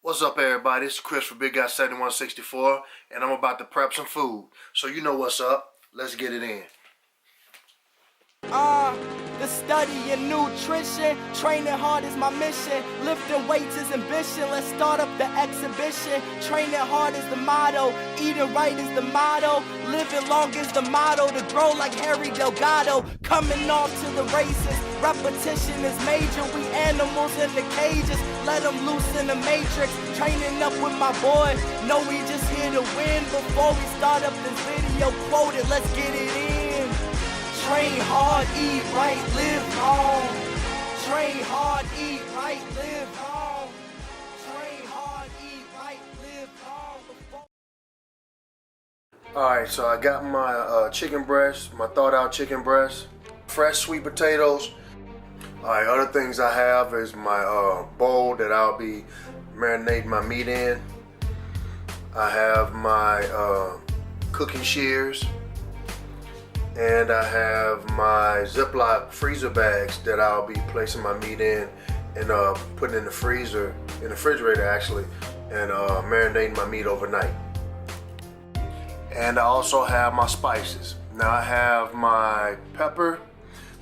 What's up, everybody? It's Chris for Bigguy7164, and I'm about to prep some food. So you know what's up. Let's get it in. The study in nutrition, training hard is my mission, lifting weights is ambition, let's start up the exhibition, training hard is the motto, eating right is the motto, living long is the motto, to grow like Harry Delgado, coming off to the races, repetition is major, we animals in the cages, let them loose in the matrix, training up with my boy, know we just here to win, before we start up this video, quote it, let's get it in. Train hard, eat right, live long. Train hard, eat right, live long. Train hard, eat right, live long. Alright, so I got my chicken breast, my thawed out chicken breast, fresh sweet potatoes. Alright, other things I have is my bowl that I'll be marinating my meat in. I have my cooking shears. And I have my Ziploc freezer bags that I'll be placing my meat in and putting in the freezer, in the refrigerator actually, and marinating my meat overnight. And I also have my spices. Now I have my pepper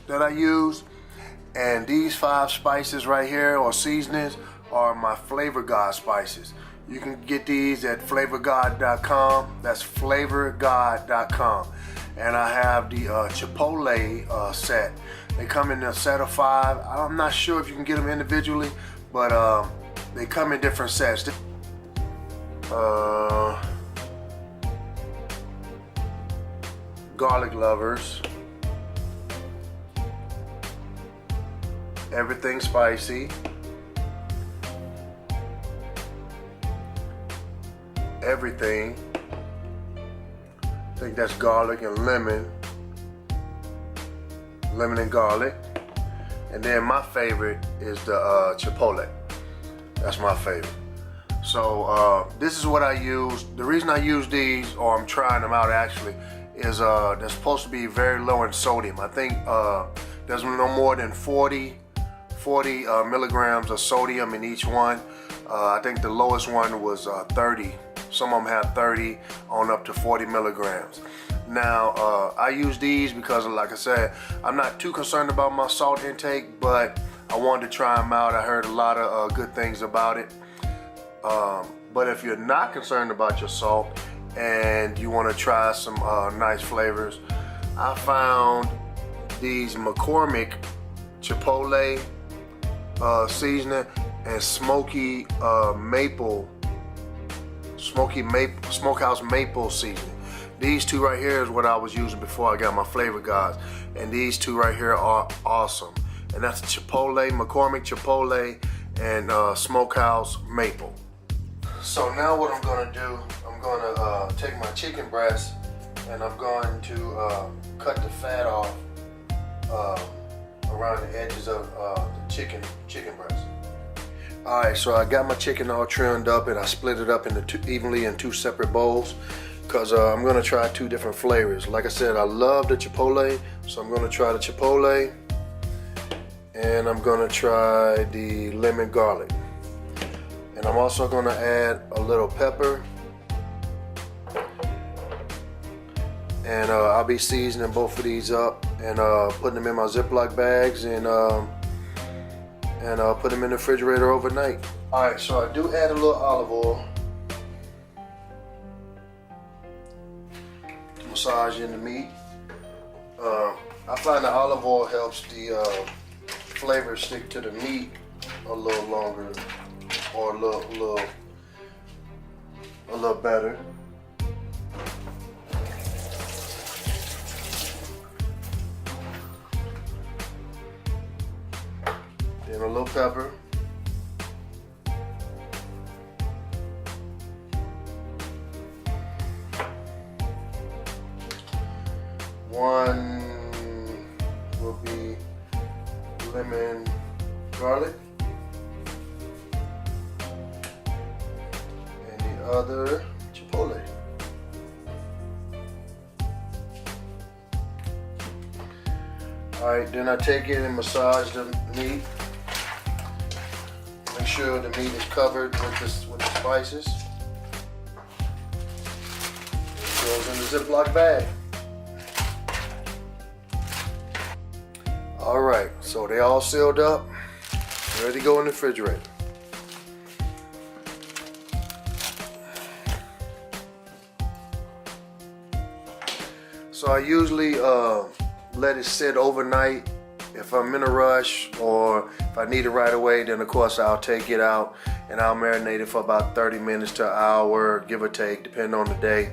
that I use, and these 5 spices right here, or seasonings, are my Flavor God spices. You can get these at flavorgod.com. That's flavorgod.com. And I have the Chipotle set. They come in a set of 5. I'm not sure if you can get them individually, but they come in different sets. Garlic lovers. Everything spicy. Everything. I think that's garlic and lemon and garlic. And then my favorite is the Chipotle. That's my favorite. So this is what I use. The reason I use these, or I'm trying them out actually, is they're supposed to be very low in sodium. I think there's no more than 40 milligrams of sodium in each one. I think the lowest one was 30. Some of them have 30 on up to 40 milligrams. Now, I use these because, like I said, I'm not too concerned about my salt intake, but I wanted to try them out. I heard a lot of good things about it. But if you're not concerned about your salt and you want to try some nice flavors, I found these McCormick Chipotle seasoning and smokehouse maple seasoning. These two right here is what I was using before I got my Flavor Gods, and these two right here are awesome. And that's Chipotle, McCormick Chipotle, and smokehouse maple. So now what I'm gonna do, I'm gonna take my chicken breast and I'm going to cut the fat off around the edges of the chicken breast. Alright, so I got my chicken all trimmed up and I split it up into evenly in 2 separate bowls because I'm going to try 2 different flavors. Like I said, I love the Chipotle, so I'm going to try the Chipotle and I'm going to try the lemon garlic. And I'm also going to add a little pepper, and I'll be seasoning both of these up and putting them in my Ziploc bags and I'll put them in the refrigerator overnight. Alright, so I do add a little olive oil to massage in the meat. I find that olive oil helps the flavor stick to the meat a little longer, or a little better. Then a little pepper. One will be lemon garlic. And the other Chipotle. Alright, then I take it and massage the meat. Make sure the meat is covered with the spices. It goes in the Ziploc bag. All right, so they all sealed up, ready to go in the refrigerator. So I usually let it sit overnight. If I'm in a rush or if I need it right away, then of course I'll take it out and I'll marinate it for about 30 minutes to an hour, give or take, depending on the day.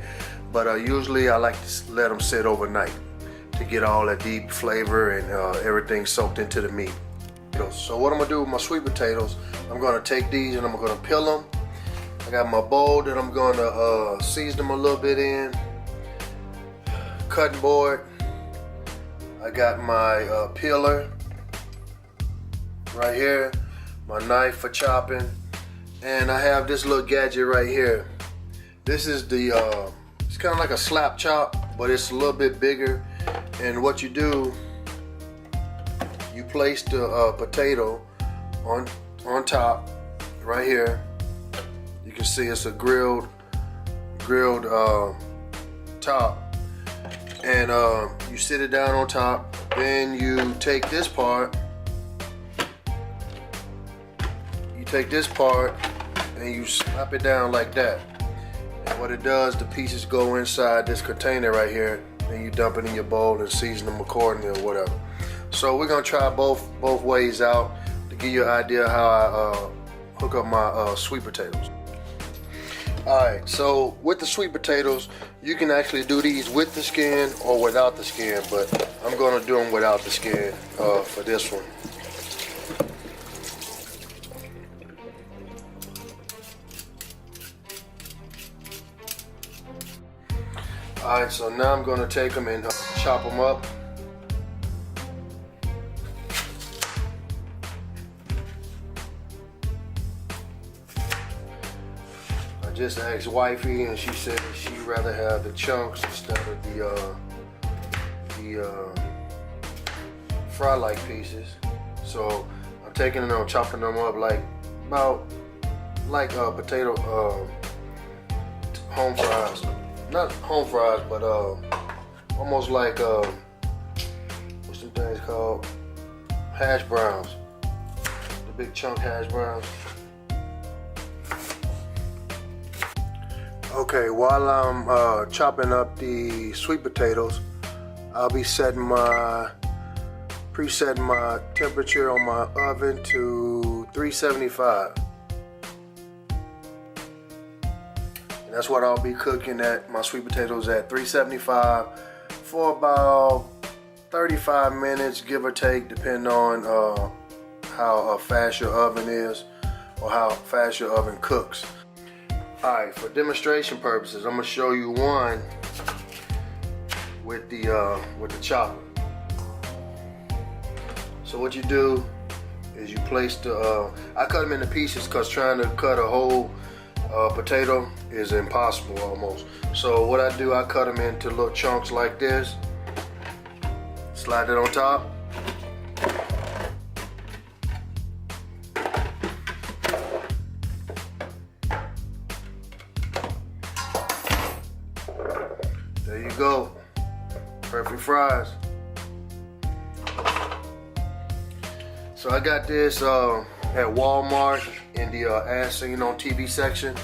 But usually I like to let them sit overnight to get all that deep flavor and everything soaked into the meat. So what I'm gonna do with my sweet potatoes, I'm gonna take these and I'm gonna peel them. I got my bowl that I'm gonna season them a little bit in. Cutting board. I got my peeler right here, my knife for chopping, and I have this little gadget right here. This is the, it's kind of like a slap chop, but it's a little bit bigger. And what you do, you place the potato on top right here. You can see it's a grilled top. And you sit it down on top, then you take this part, and you slap it down like that. And what it does, the pieces go inside this container right here, and you dump it in your bowl and season them accordingly or whatever. So we're gonna try both ways out to give you an idea how I hook up my sweet potatoes. Alright, so with the sweet potatoes, you can actually do these with the skin or without the skin, but I'm going to do them without the skin for this one. Alright, so now I'm going to take them and chop them up. Just asked wifey, and she said she'd rather have the chunks instead of the fry-like pieces. So I'm taking them and chopping them up like potato home fries, not home fries, but almost like what's them things called? Hash browns, the big chunk hash browns. Okay, while I'm chopping up the sweet potatoes, I'll be presetting my temperature on my oven to 375. And that's what I'll be cooking at my sweet potatoes at 375 for about 35 minutes, give or take, depending on how fast your oven is or how fast your oven cooks. Alright, for demonstration purposes, I'm going to show you one with the chopper. So what you do is you place the, I cut them into pieces because trying to cut a whole potato is impossible almost. So what I do, I cut them into little chunks like this, slide it on top. There you go, perfect fries. So I got this at Walmart in the as seen on TV section.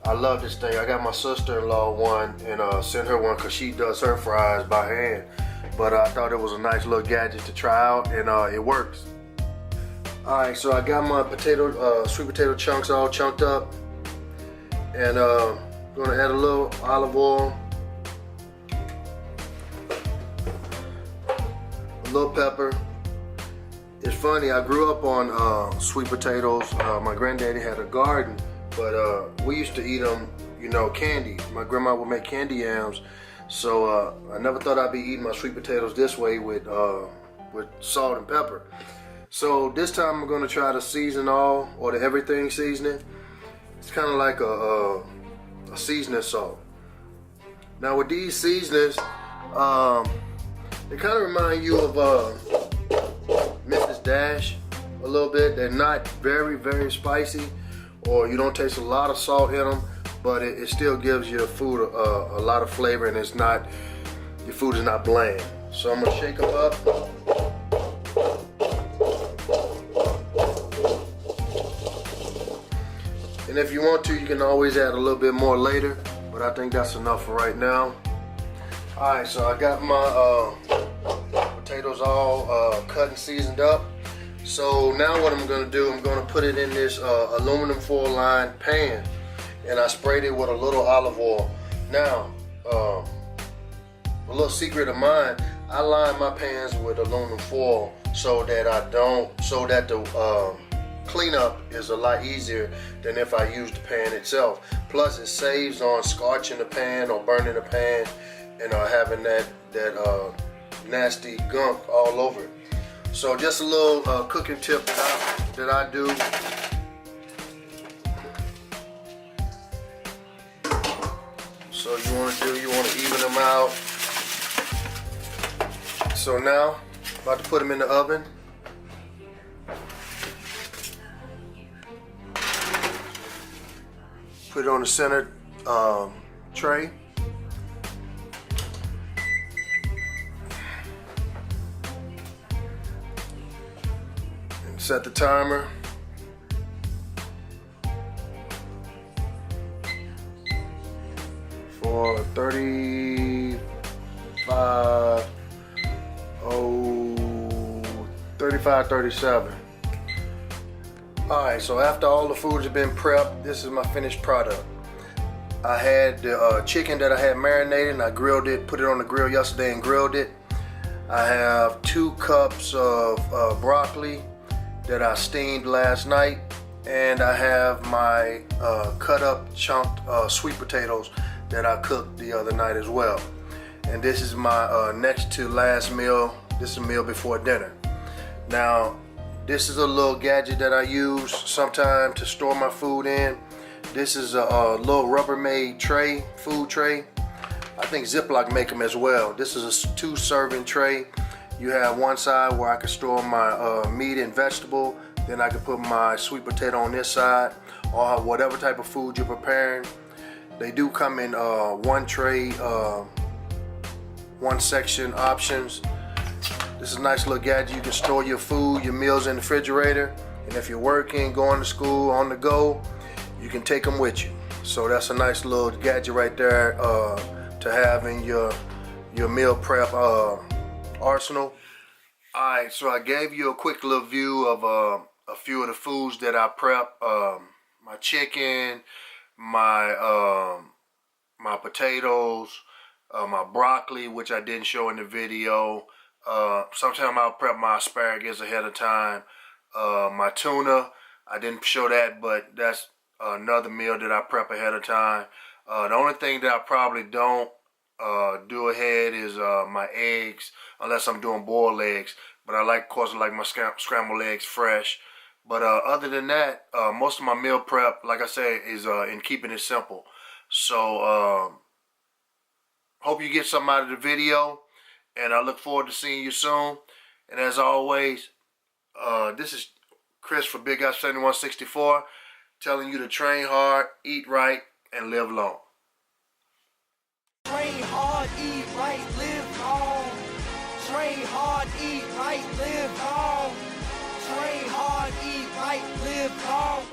I love this thing. I got my sister-in-law one and sent her one because she does her fries by hand. But I thought it was a nice little gadget to try out, and it works. Alright, so I got my sweet potato chunks all chunked up, and gonna add a little olive oil, a little pepper. It's funny, I grew up on sweet potatoes. My granddaddy had a garden, but we used to eat them, you know, candy. My grandma would make candy yams, so I never thought I'd be eating my sweet potatoes this way with salt and pepper. So this time I'm gonna try the season all, or the everything seasoning. It's kind of like a seasoning salt. Now with these seasonings, they kind of remind you of Mrs. Dash. a little bit. They're not very, very spicy, or you don't taste a lot of salt in them, but it still gives your food a lot of flavor, and it's not, your food is not bland. So I'm gonna shake them up. And if you want to, you can always add a little bit more later, but I think that's enough for right now. All right, so I got my potatoes all cut and seasoned up. So now what I'm gonna do, I'm gonna put it in this aluminum foil lined pan, and I sprayed it with a little olive oil. Now, a little secret of mine, I line my pans with aluminum foil so that the cleanup is a lot easier than if I use the pan itself. Plus it saves on scorching the pan or burning the pan and having that nasty gunk all over it. So just a little cooking tip that I do. So you want to even them out. So now, about to put them in the oven. Put it on the center tray. And set the timer. For 35:37. Alright, so after all the foods have been prepped, this is my finished product. I had the chicken that I had marinated, and I grilled it, put it on the grill yesterday and grilled it. I have 2 cups of broccoli that I steamed last night, and I have my cut up chunked sweet potatoes that I cooked the other night as well. And this is my next to last meal. This is a meal before dinner. Now, this is a little gadget that I use sometimes to store my food in. This is a little Rubbermaid tray, food tray. I think Ziploc make them as well. This is a 2-serving tray. You have one side where I can store my meat and vegetable. Then I can put my sweet potato on this side, or whatever type of food you're preparing. They do come in one tray, one section options. This is a nice little gadget. You can store your food, your meals in the refrigerator, and if you're working, going to school, on the go, you can take them with you. So that's a nice little gadget right there to have in your meal prep arsenal. Alright, so I gave you a quick little view of a few of the foods that I prep. My chicken, my potatoes, my broccoli, which I didn't show in the video. Sometimes I'll prep my asparagus ahead of time. My tuna, I didn't show that, but that's another meal that I prep ahead of time. The only thing that I probably don't do ahead is my eggs, unless I'm doing boiled eggs. But I like, of course, I like my scrambled eggs fresh. But other than that, most of my meal prep, like I said, is in keeping it simple. So hope you get something out of the video, and I look forward to seeing you soon. And as always, this is Chris for Bigguy7164, telling you to train hard, eat right, and live long. Train hard, eat right, live long. Train hard, eat right, live long. Train hard, eat right, live long.